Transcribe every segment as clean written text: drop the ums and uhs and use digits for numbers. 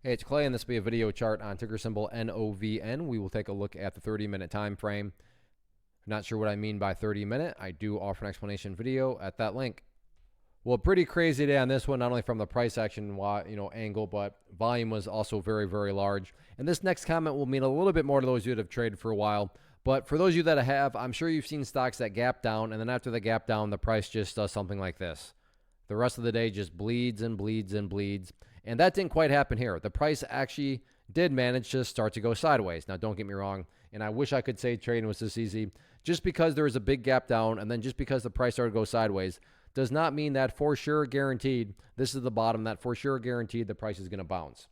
Hey, it's Clay, and this will be a video chart on ticker symbol NOVN. We will take a look at the 30-minute time frame. If you're not sure what I mean by 30-minute, I do offer an explanation video at that link. Well, pretty crazy day on this one, not only from the price action angle, but volume was also very, very large. And this next comment will mean a little bit more to those of you that have traded for a while. But for those of you that have, I'm sure you've seen stocks that gap down, and then after the gap down, the price just does something like this. The rest of the day just bleeds and bleeds and bleeds. And that didn't quite happen here. The price actually did manage to start to go sideways. Now, don't get me wrong, and I wish I could say trading was this easy. Just because there was a big gap down and then just because the price started to go sideways does not mean that for sure guaranteed this is the bottom, that for sure guaranteed the price is going to bounce.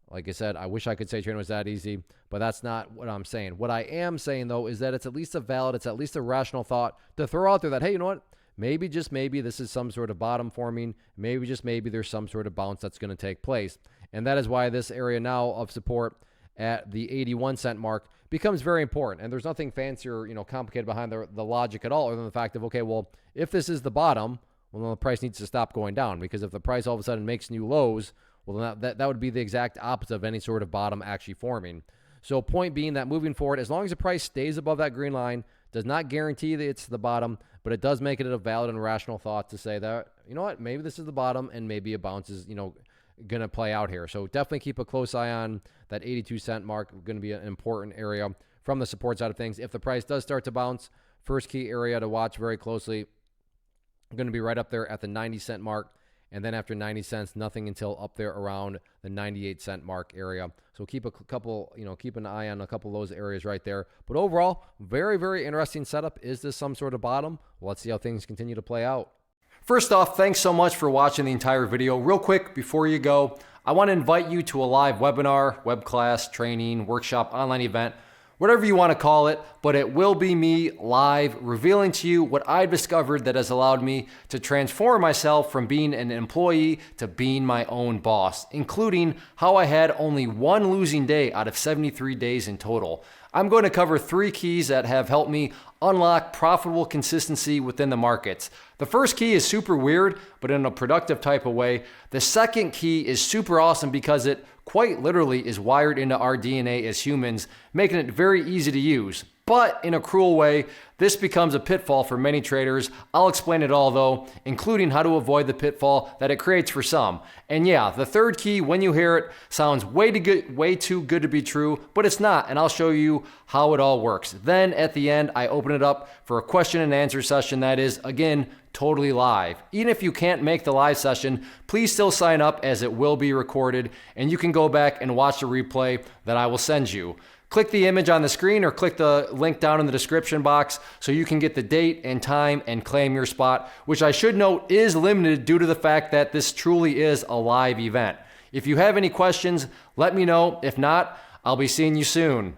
Like I said, I wish I could say trading was that easy, but that's not what I'm saying. What I am saying, though, is that it's at least it's at least a rational thought to throw out there that, hey, you know what? Maybe, just maybe, this is some sort of bottom forming. Maybe, just maybe, there's some sort of bounce that's going to take place. And that is why this area now of support at the 81-cent mark becomes very important. And there's nothing fancy or complicated behind the logic at all, other than the fact of, okay, well, if this is the bottom, well, then the price needs to stop going down. Because if the price all of a sudden makes new lows, well, then that would be the exact opposite of any sort of bottom actually forming. So point being that moving forward, as long as the price stays above that green line, does not guarantee that it's the bottom, but it does make it a valid and rational thought to say that, you know what, maybe this is the bottom and maybe a bounce is, going to play out here. So definitely keep a close eye on that 82-cent mark. Going to be an important area from the support side of things. If the price does start to bounce, first key area to watch very closely, going to be right up there at the 90-cent mark. And then after 90 cents, nothing until up there around the 98-cent mark area. So keep keep an eye on a couple of those areas right there. But overall, very, very interesting setup. Is this some sort of bottom? Well, let's see how things continue to play out. First off, thanks so much for watching the entire video. Real quick, before you go, I want to invite you to a live webinar, web class, training, workshop, online event, whatever you want to call it, but it will be me live revealing to you what I've discovered that has allowed me to transform myself from being an employee to being my own boss, including how I had only one losing day out of 73 days in total. I'm going to cover 3 keys that have helped me unlock profitable consistency within the markets. The first key is super weird, but in a productive type of way. The second key is super awesome because it quite literally is wired into our DNA as humans, making it very easy to use. But in a cruel way, this becomes a pitfall for many traders. I'll explain it all though, including how to avoid the pitfall that it creates for some. And yeah, the third key, when you hear it, sounds way too good to be true, but it's not, and I'll show you how it all works. Then at the end, I open it up for a question and answer session that is, again, totally live. Even if you can't make the live session, please still sign up as it will be recorded, and you can go back and watch the replay that I will send you. Click the image on the screen or click the link down in the description box so you can get the date and time and claim your spot, which I should note is limited due to the fact that this truly is a live event. If you have any questions, let me know. If not, I'll be seeing you soon.